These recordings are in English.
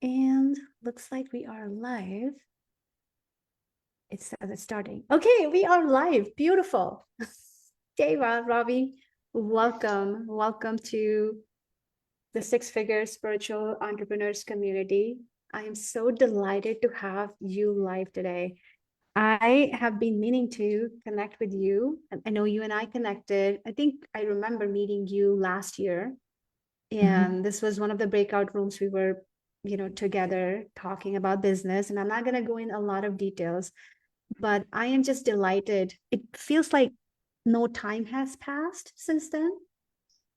And looks like we are live. It says it's starting. Okay, we are live. Beautiful. Deva Ravi, welcome. Welcome to the Six Figure Spiritual Entrepreneurs Community. I am so delighted to have you live today. I have been meaning to connect with you. I know you and I connected. I think I remember meeting you last year. Mhm. And this was one of the breakout rooms we were, together talking about business. And I'm not going to go in a lot of details, but I am just delighted. It feels like no time has passed since then.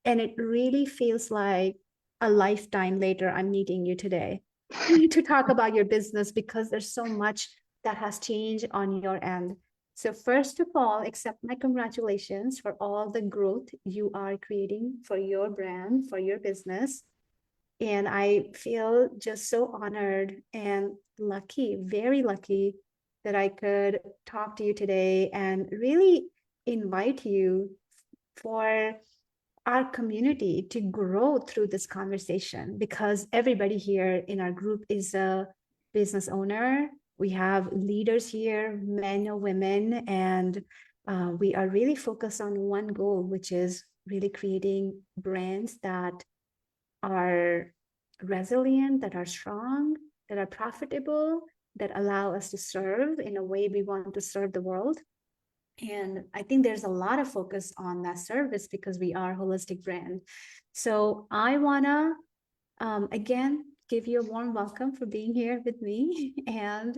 And it really feels like a lifetime later, I'm meeting you today to talk about your business because there's so much that has changed on your end. So, first of all, accept my congratulations for all the growth you are creating for your brand, for your business. And I feel just so honored and lucky, very lucky that I could talk to you today and really invite you for our community to grow through this conversation because everybody here in our group is a business owner. We have leaders here, men or women, and we are really focused on one goal, which is really creating brands that are resilient, that are strong, that are profitable, that allow us to serve in a way we want to serve the world. And I think there's a lot of focus on that service because we are a holistic brand. So I wanna again give you a warm welcome for being here with me and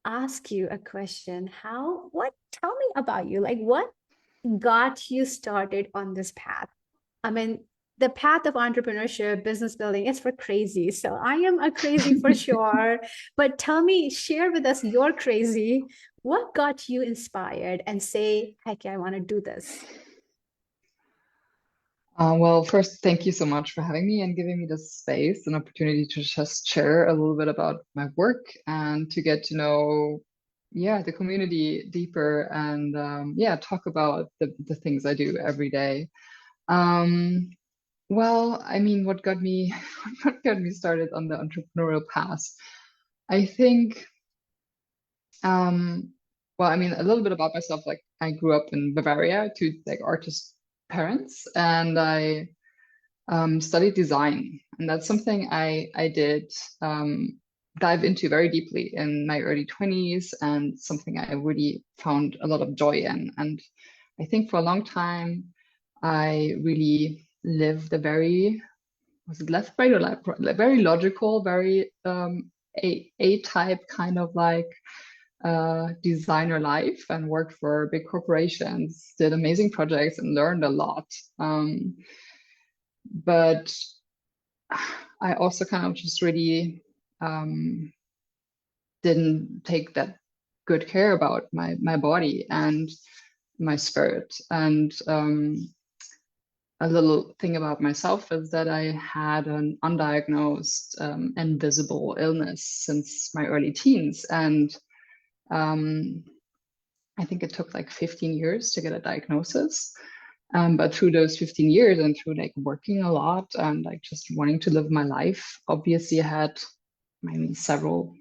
ask you a question. Tell me about you. Like what got you started on this path? I mean, the path of entrepreneurship, business building, is for crazy. So I am a crazy for sure. But tell me, share with us your crazy. What got you inspired and say, heck yeah, I want to do this? Well, first, thank you so much for having me and giving me this space and opportunity to just share a little bit about my work and to get to know, yeah, the community deeper and yeah, talk about the things I do every day. Um, well, I mean, what got me what got me started on the entrepreneurial path? I think, um, well, I mean, a little bit about myself. Like, I grew up in Bavaria to like artist parents, and I studied design, and that's something I did dive into very deeply in my early 20s, and something I really found a lot of joy in. And I think for a long time, I really lived a very, was it left brain or left, very logical, very A type kind of like designer life, and worked for big corporations, did amazing projects, and learned a lot. But I also kind of just really um, didn't take that good care about my body and my spirit. And a little thing about myself is that I had an undiagnosed invisible illness since my early teens, and um, I think it took like 15 years to get a diagnosis. But through those 15 years and through like working a lot and like just wanting to live my life, obviously I had, I mean, several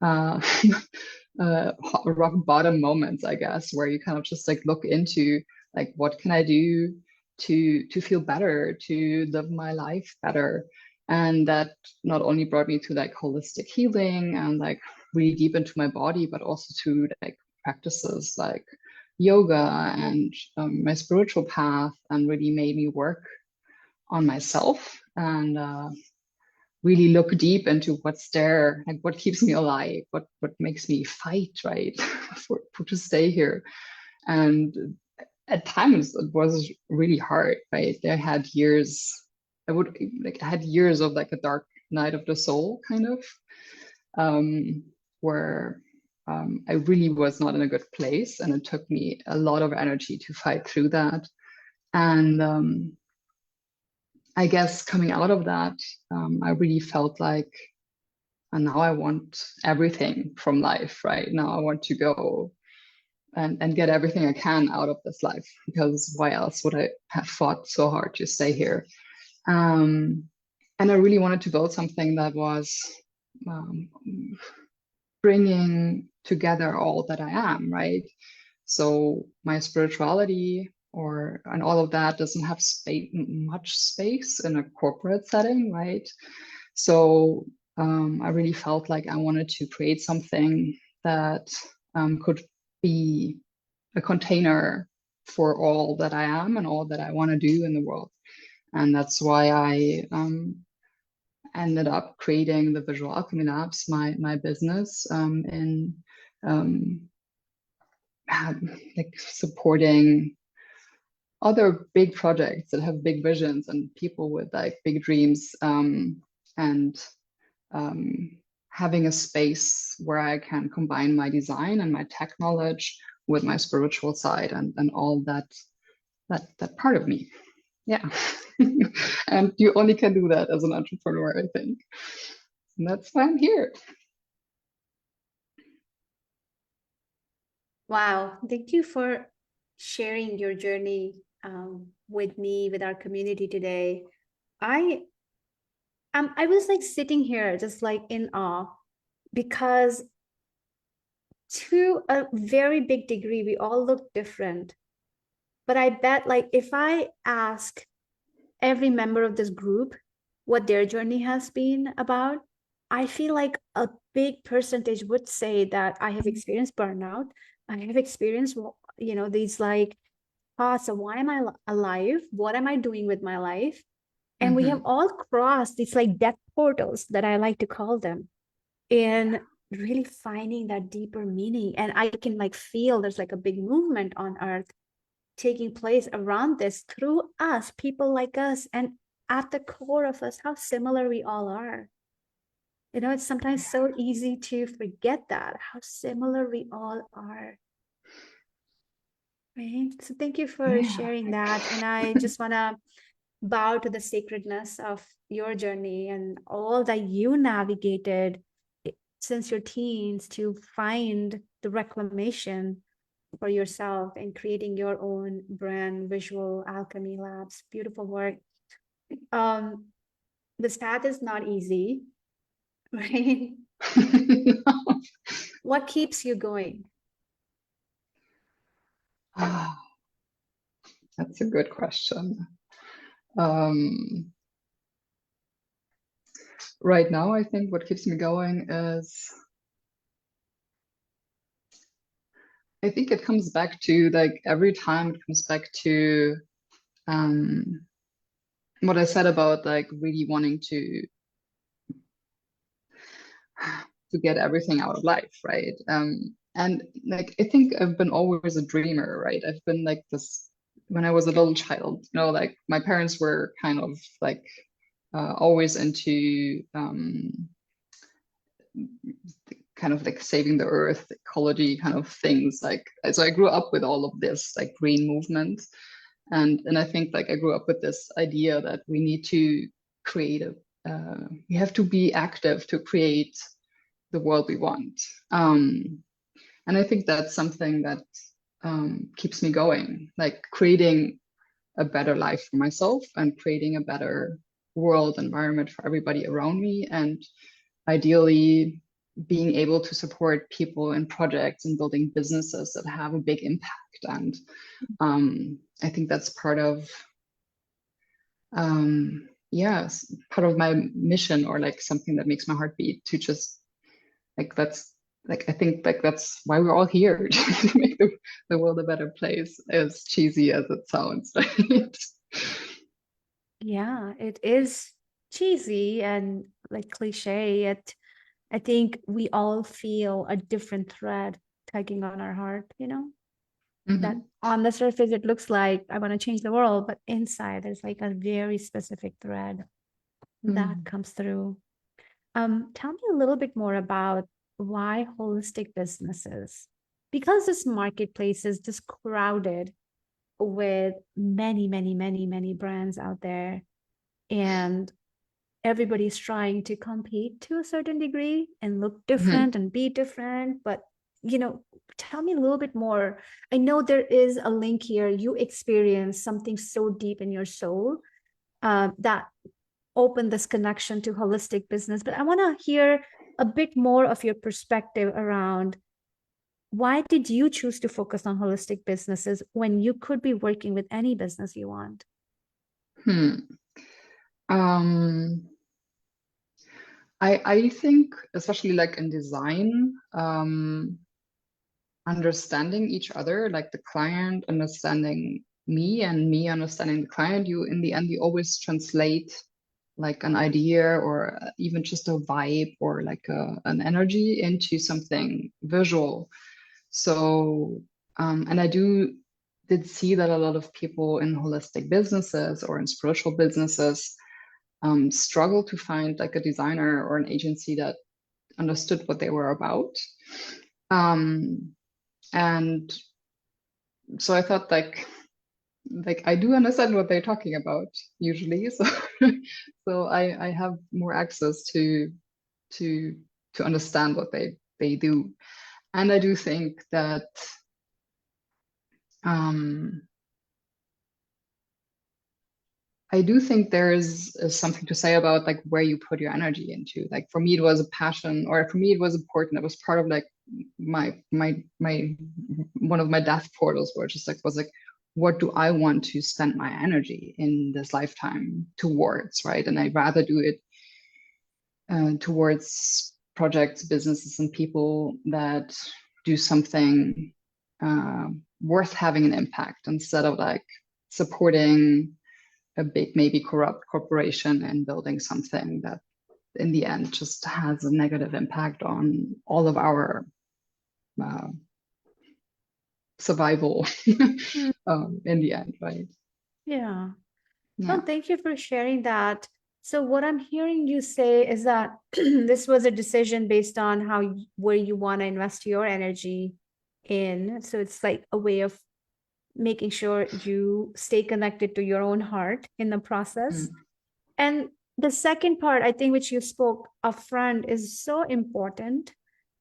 uh, rock bottom moments, I guess, where you kind of just like look into like what can I do to feel better, to live my life better. And that not only brought me to like holistic healing and like really deep into my body, but also to like practices like yoga and my spiritual path, and really made me work on myself and really look deep into what's there, like what keeps me alive, what makes me fight, right, for to stay here. And at times it was really hard, right? I had years, I had years of like a dark night of the soul, kind of, um, where I really was not in a good place, and it took me a lot of energy to fight through that. And I guess coming out of that, I really felt like, and now I want everything from life, right? Now I want to go and get everything I can out of this life, because why else would I have fought so hard to stay here? Um, and I really wanted to build something that was um, bringing together all that I am, right? So my spirituality and all of that doesn't have much space in a corporate setting, right? So I really felt like I wanted to create something that could be a container for all that I am and all that I want to do in the world. And that's why I ended up creating the Visual Alchemy Labs, my business, in um, like supporting other big projects that have big visions and people with like big dreams, and um, having a space where I can combine my design and my tech knowledge with my spiritual side and all that part of me. Yeah. And you only can do that as an entrepreneur, I think. And that's why I'm here. Wow, thank you for sharing your journey with me, with our community today. I I was like sitting here just like in awe because to a very big degree we all look different. But I bet like if I ask every member of this group what their journey has been about, I feel like a big percentage would say that I have experienced burnout. I have experienced, these like thoughts of why am I alive? What am I doing with my life? And we have Mm-hmm. all crossed these like death portals that I like to call them, and really finding that deeper meaning. And I can like feel there's like a big movement on earth taking place around this through us, people like us, and at the core of us, how similar we all are. It's sometimes so easy to forget that, how similar we all are. Right. So thank you for Yeah. sharing that. And I just want to bow to the sacredness of your journey and all that you navigated since your teens to find the reclamation for yourself and creating your own brand, Visual Alchemy Labs. Beautiful work. Um, this path is not easy, right? What keeps you going? Ah, that's a good question. Um, right now, I think what keeps me going is I think it comes back to like every time it comes back to um, what I said about like really wanting to get everything out of life, right? And like I think I've been always a dreamer, right? I've been like this when I was a little child, like my parents were kind of like always into kind of like saving the earth, ecology kind of things. Like so I grew up with all of this like green movement. And I think like I grew up with this idea that we need to create we have to be active to create the world we want. And I think that's something that keeps me going, like creating a better life for myself and creating a better world environment for everybody around me. And ideally, being able to support people in projects and building businesses that have a big impact. And I think that's part of yes, part of my mission or like something that makes my heart beat to just like that's like I think like that's why we're all here to make the world a better place, as cheesy as it sounds, right? Yeah, it is cheesy and like cliche, yet I think we all feel a different thread tugging on our heart, that Hmm. on the surface it looks like I want to change the world, but inside there's like a very specific thread that Mm. comes through. Tell me a little bit more about why holistic businesses, because this marketplace is just crowded with many, many, many, many brands out there, and everybody's trying to compete to a certain degree and look Hmm. different and be different. But, tell me a little bit more. I know there is a link here. You experience something so deep in your soul that open this connection to holistic business, but I want to hear a bit more of your perspective around why did you choose to focus on holistic businesses when you could be working with any business you want? Hmm. Um, I think, especially like in design, understanding each other, like the client understanding me and me understanding the client, you in the end you always translate like an idea or even just a vibe or like an energy into something visual. So, and I did see that a lot of people in holistic businesses or in spiritual businesses struggle to find like a designer or an agency that understood what they were about. Um, and so I thought like I do understand what they're talking about usually. So so I have more access to to understand what they do. And I do think that um I do think is something to say about like where you put your energy into. Like for me, it was a passion, or for me, it was important. It was part of like my one of my death portals, where just like was like, what do I want to spend my energy in this lifetime towards, right? And I'd rather do it towards projects, businesses, and people that do something worth having an impact instead of like supporting a big, maybe corrupt corporation and building something that in the end just has a negative impact on all of our uh, survival Hmm. in the end, right? Yeah. Yeah. No, thank you for sharing that. So what I'm hearing you say is that this was a decision based on where you want to invest your energy in. So it's like a way of making sure you stay connected to your own heart in the process. Mm, And the second part, I think, which you spoke upfront, is so important.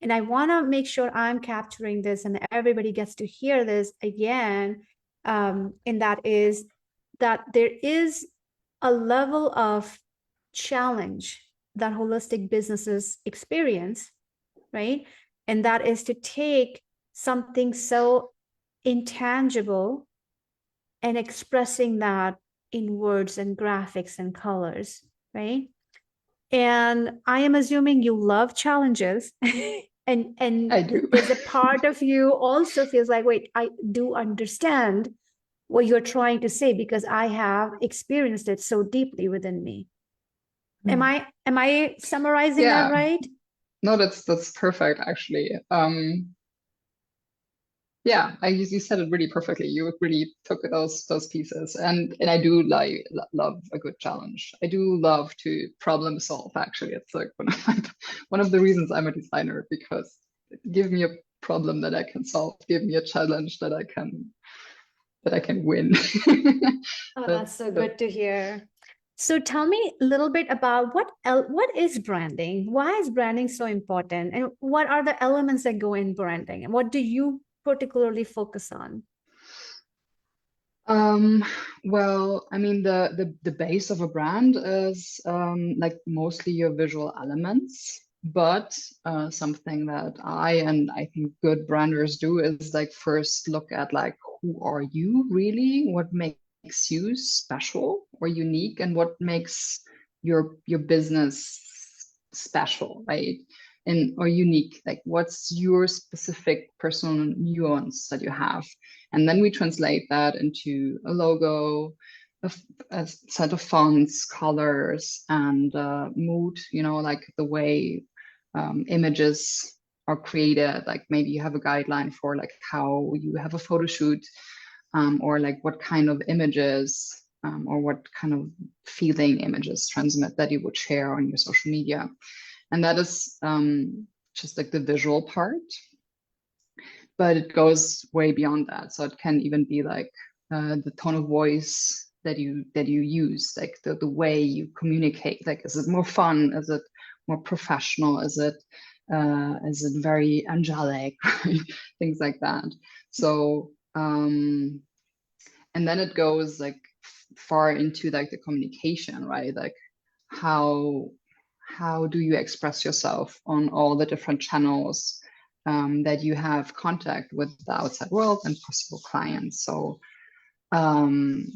And I want to make sure I'm capturing this and everybody gets to hear this again. And that is that there is a level of challenge that holistic businesses experience, right? And that is to take something so intangible and expressing that in words and graphics and colors, right? And I am assuming you love challenges. and I do. there's a part of you also feels like, wait, I do understand what you're trying to say because I have experienced it so deeply within me. Am I summarizing that Yeah. right? No, that's perfect actually. Yeah, you said it really perfectly. You really took those pieces, and I do like love a good challenge. I do love to problem solve. Actually, it's like one of the reasons I'm a designer because give me a problem that I can solve, give me a challenge that I can win. Oh, That that's so that good to hear. So tell me a little bit about what is branding? Why is branding so important? And what are the elements that go in branding? And what do you particularly focus on? Um, well, I mean, the base of a brand is like mostly your visual elements, but something that I think good branders do is like first look at like who are you really? What makes you special or unique, and what makes your business special, right? And or unique, like what's your specific personal nuance that you have? And then we translate that into a logo, a set of fonts, colors, and mood, like the way images are created. Like maybe you have a guideline for like how you have a photo shoot, or like what kind of images or what kind of feeling images transmit that you would share on your social media. And that is just like the visual part, but it goes way beyond that. So it can even be like the tone of voice that you use, like the way you communicate. Like, is it more fun? Is it more professional? Is it very angelic? Things like that. So and then it goes like far into like the communication, right? Like how do you express yourself on all the different channels that you have contact with the outside world and possible clients. So um,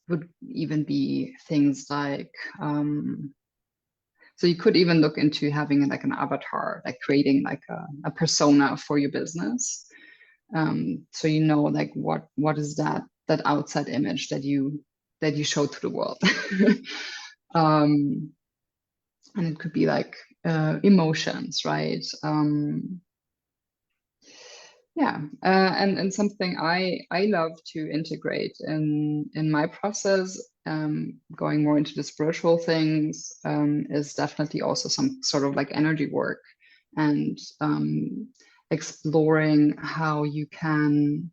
would even be things like so you could even look into having like an avatar, like creating like a persona for your business. So you know like what is that outside image that you show to the world. um, and it could be like emotions, right? Yeah, and something I love to integrate in my process, going more into the spiritual things, is definitely also some sort of like energy work and exploring how you can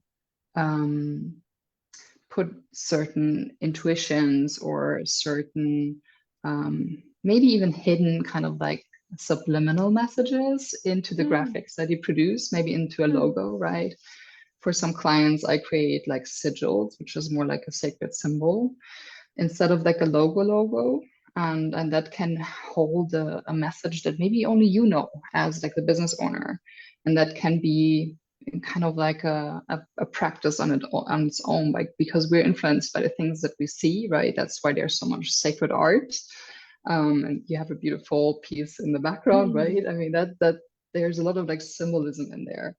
put certain intuitions or certain maybe even hidden kind of like subliminal messages into the Mm, graphics that you produce, maybe into a mm, logo, right? For some clients, I create like sigils, which is more like a sacred symbol instead of like a logo. And that can hold a message that maybe only you know as like the business owner. And that can be kind of like a practice on its own, like because we're influenced by the things that we see, right? That's why there's so much sacred art. And you have a beautiful piece in the background, mm, right? I mean that there's a lot of like symbolism in there.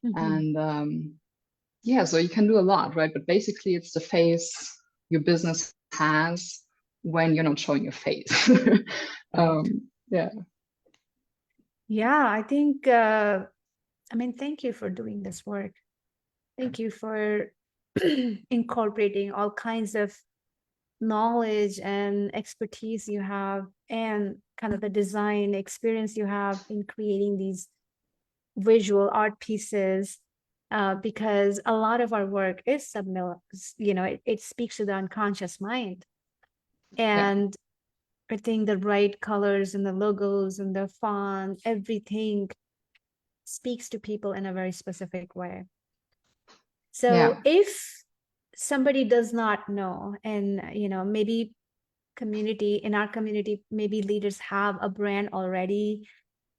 mhm. And yeah, so you can do a lot, right? But basically, it's the face your business has when you're not showing your face. Right. Yeah, Yeah, I think, I mean, thank you for doing this work. Thank you for incorporating all kinds of knowledge and expertise you have, and kind of the design experience you have in creating these visual art pieces. Because a lot of our work is it speaks to the unconscious mind. yeah, And I think the right colors and the logos and the font, everything speaks to people in a very specific way. yeah, So if somebody does not know, and maybe community in our community, maybe leaders have a brand already,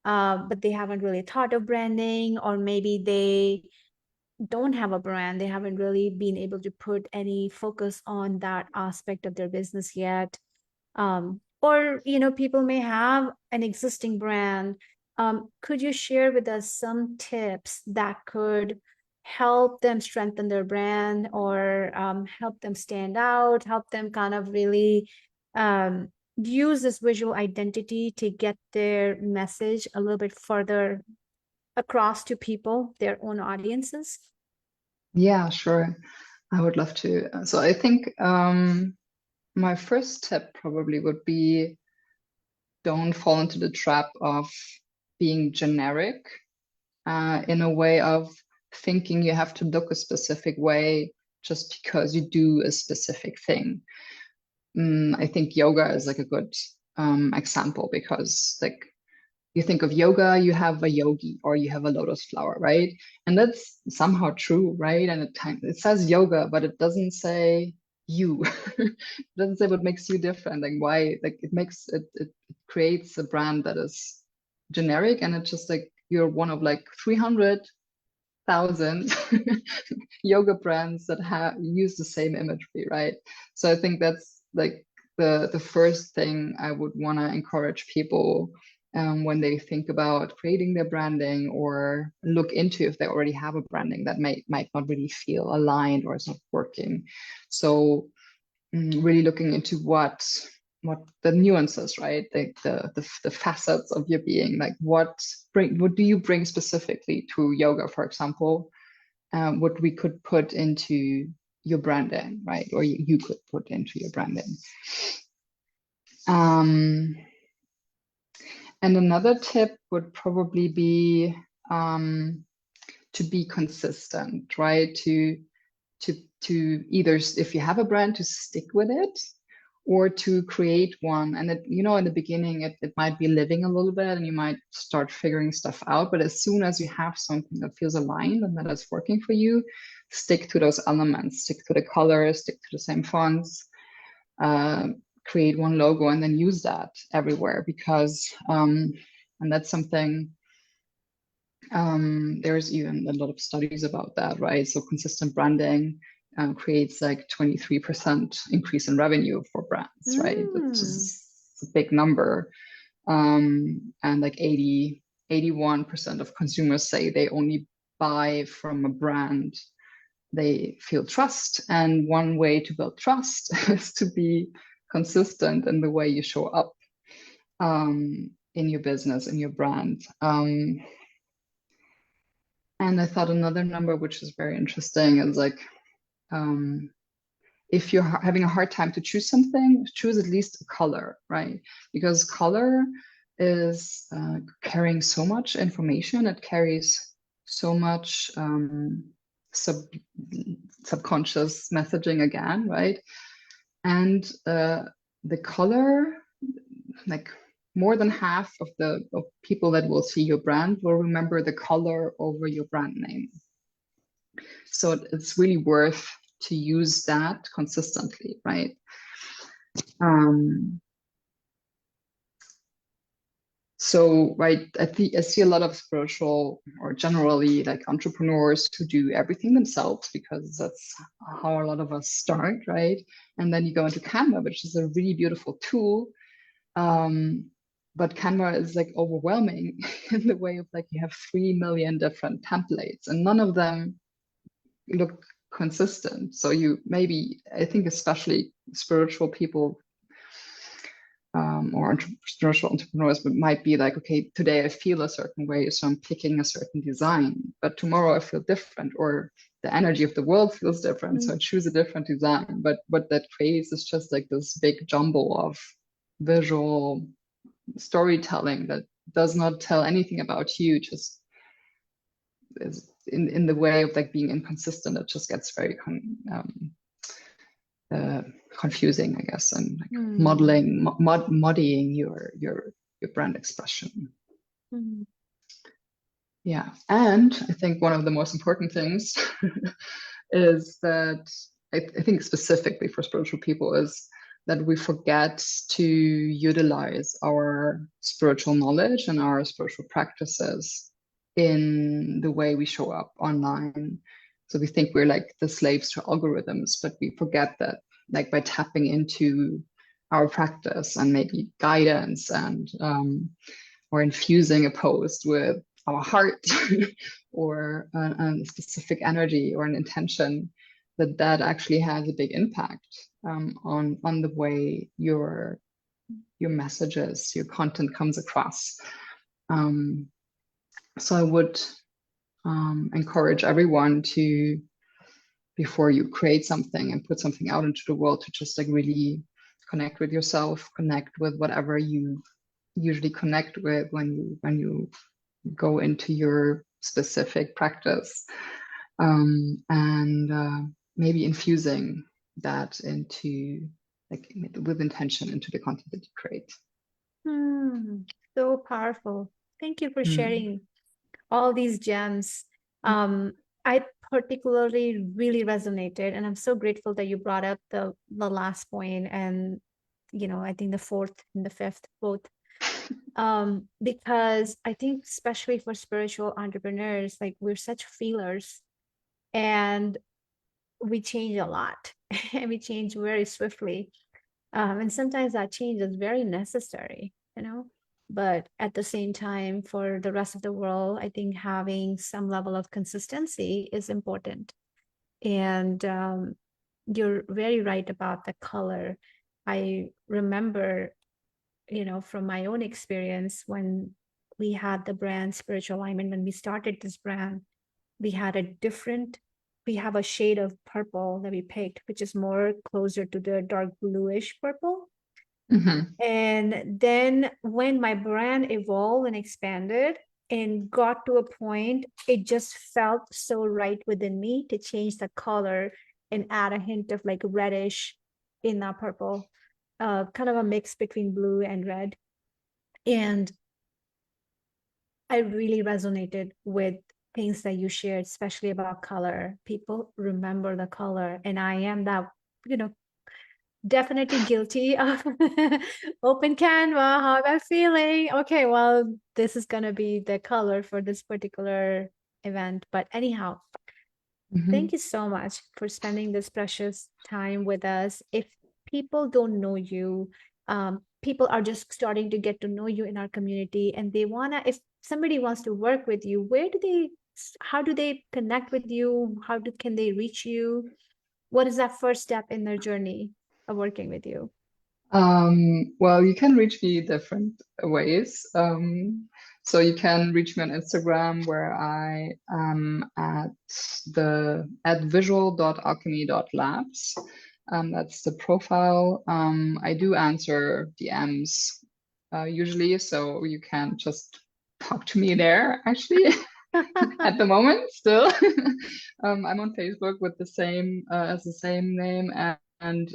but they haven't really thought of branding, or maybe they don't have a brand, they haven't really been able to put any focus on that aspect of their business yet. Or people may have an existing brand. Could you share with us some tips that could help them strengthen their brand, or help them stand out, help them kind of really um, use this visual identity to get their message a little bit further across to people, their own audiences? yeah, sure. I would love to. So I think my first tip probably would be don't fall into the trap of being generic in a way of thinking you have to look a specific way just because you do a specific thing. I think yoga is like a good example because like you think of yoga, you have a yogi or you have a lotus flower, right? And that's somehow true, right? And it says yoga, but it doesn't say you. It doesn't say what makes you different. Like why? Like it creates a brand that is generic, and it's just like you're one of like 300,000 yoga brands that have use the same imagery, right? So I think that's like the first thing I would want to encourage people when they think about creating their branding or look into if they already have a branding that might not really feel aligned or is not working. So really looking into what the nuances, right? Like the facets of your being, like what do you bring specifically to yoga, for example, what we could put into your branding, right? Or you could put into your branding. Um, and another tip would probably be to be consistent, right? To either, if you have a brand, to stick with it or to create one. And in the beginning, it might be living a little bit and you might start figuring stuff out. But as soon as you have something that feels aligned and that is working for you, stick to those elements, stick to the colors, stick to the same fonts, uh, create one logo and then use that everywhere, because and that's something, there's even a lot of studies about that, right? So consistent branding creates like 23% increase in revenue for brands, right? Which is a big number. And like 81% of consumers say they only buy from a brand they feel trust. And one way to build trust is to be consistent in the way you show up in your business, in your brand. And I thought another number, which is very interesting, is like, if you're having a hard time to choose something, choose at least a color, right? Because color is carrying so much information. It carries so much subconscious messaging again, right? And the color, like more than half of people that will see your brand will remember the color over your brand name. So it's really worth to use that consistently, right? So, right, I see a lot of spiritual, or generally like entrepreneurs, who do everything themselves because that's how a lot of us start, right? And then you go into Canva, which is a really beautiful tool. But Canva is like overwhelming in the way of like you have 3 million different templates and none of them look consistent. So you maybe, I think especially spiritual people or spiritual entrepreneurs might be like, okay, today I feel a certain way, so I'm picking a certain design, but tomorrow I feel different, or the energy of the world feels different, so I choose a different design. But what that creates is just like this big jumble of visual storytelling that does not tell anything about you, just is in the way of like being inconsistent. It just gets very confusing, I guess, and like muddying your brand expression. Yeah, and I think one of the most important things is that I think specifically for spiritual people is that we forget to utilize our spiritual knowledge and our spiritual practices in the way we show up online. So we think we're like the slaves to algorithms, but we forget that like by tapping into our practice and maybe guidance and or infusing a post with our heart or a specific energy or an intention, that actually has a big impact on the way your messages, your content comes across. So I would encourage everyone to, before you create something and put something out into the world, to just like really connect with yourself, connect with whatever you usually connect with when you go into your specific practice, and maybe infusing that into, like, with intention into the content that you create. So powerful. Thank you for sharing all these gems. I particularly really resonated, and I'm so grateful that you brought up the last point, and I think the fourth and the fifth both, because I think especially for spiritual entrepreneurs, like we're such feelers, and we change a lot, and we change very swiftly, and sometimes that change is very necessary. But at the same time, for the rest of the world, I think having some level of consistency is important. And you're very right about the color. I remember, from my own experience, when we had the brand Spiritual Alignment, when we started this brand, we had we have a shade of purple that we picked, which is more closer to the dark bluish purple. And then when my brand evolved and expanded and got to a point, it just felt so right within me to change the color and add a hint of like reddish in that purple, kind of a mix between blue and red. And I really resonated with things that you shared, especially about color. People remember the color, and I am that, you know, definitely guilty of open Canva. How am I feeling? Okay, well, this is gonna be the color for this particular event. But anyhow, thank Mhm. you so much for spending this precious time with us. If people don't know you, people are just starting to get to know you in our community, and they wanna, if somebody wants to work with you, how do they connect with you? Can they reach you? What is that first step in their journey of working with you? Well, you can reach me different ways. So you can reach me on Instagram where I am at visual.alchemy.labs. That's the profile. I do answer DMs usually, so you can just talk to me there actually at the moment still. I'm on Facebook with the same as the same name, and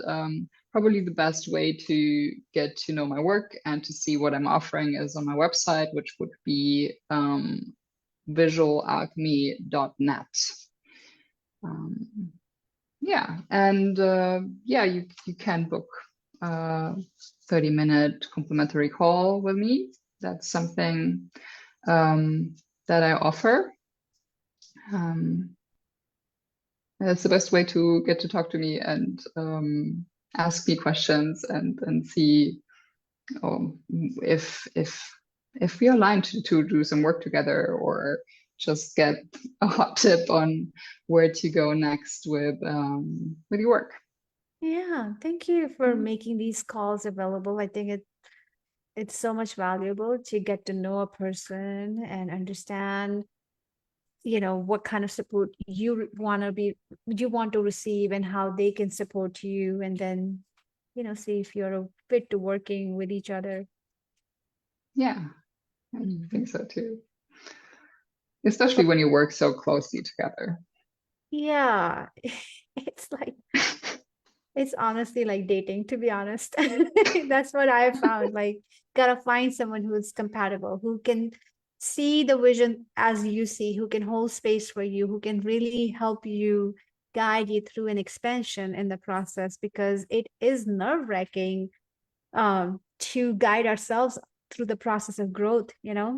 probably the best way to get to know my work and to see what I'm offering is on my website, which would be visualalchemy.net. Um, yeah, and yeah, you can book a 30-minute complimentary call with me. That's something that I offer. Um, That's the best way to get to talk to me and ask me questions and see if we are aligned to do some work together or just get a hot tip on where to go next with your work. Yeah, thank you for making these calls available. I think it's so much valuable to get to know a person and understand, what kind of support you want to receive and how they can support you, and then, see if you're a fit to working with each other. Yeah, I think so too. Especially when you work so closely together. Yeah, it's like it's honestly like dating, to be honest. That's what I found. Like, gotta find someone who's compatible, who can see the vision as you see, who can hold space for you, who can really help you, guide you through an expansion in the process, because it is nerve-wracking to guide ourselves through the process of growth, Yeah,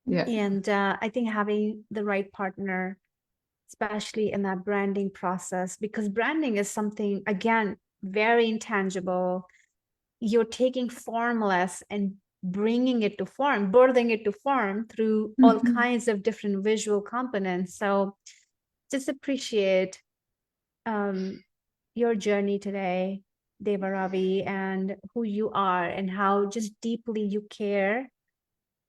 And I think having the right partner, especially in that branding process, because branding is something, again, very intangible. You're taking formless and bringing it to form, birthing it to form through all hmm kinds of different visual components. So just appreciate um, your journey today, Deva Ravi, and who you are and how just deeply you care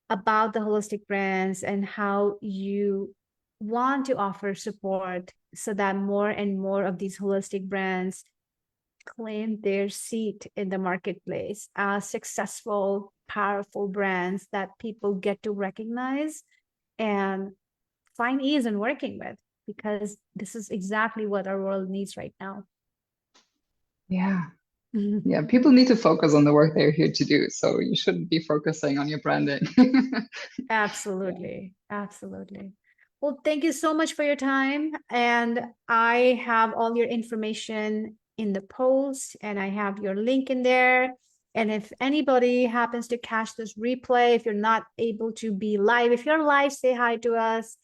about the holistic brands and how you want to offer support so that more and more of these holistic brands claim their seat in the marketplace as successful, powerful brands that people get to recognize and find ease in working with, because this is exactly what our world needs right now. yeah. Yeah, people need to focus on the work they're here to do. So you shouldn't be focusing on your branding. Yeah. Absolutely. Absolutely. Well, thank you so much for your time. And I have all your information in the post, and I have your link in there. And if anybody happens to catch this replay, if you're not able to be live, if you're live, say hi to us.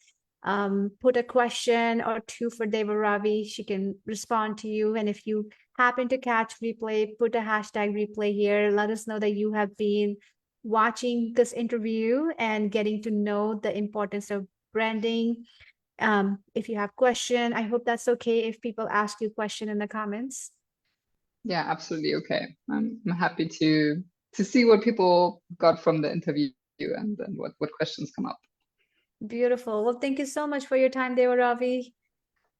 Put a question or two for Deva Ravi. She can respond to you. And if you happen to catch replay, put a hashtag replay here. Let us know that you have been watching this interview and getting to know the importance of branding. If you have question, I hope that's okay if people ask you question in the comments. Yeah, absolutely okay. I'm happy to see what people got from the interview and then what questions come up. Beautiful. Well, thank you so much for your time, Deva Ravi.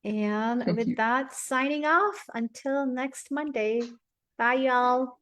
And Thank with you. that, signing off until next Monday. Bye, y'all.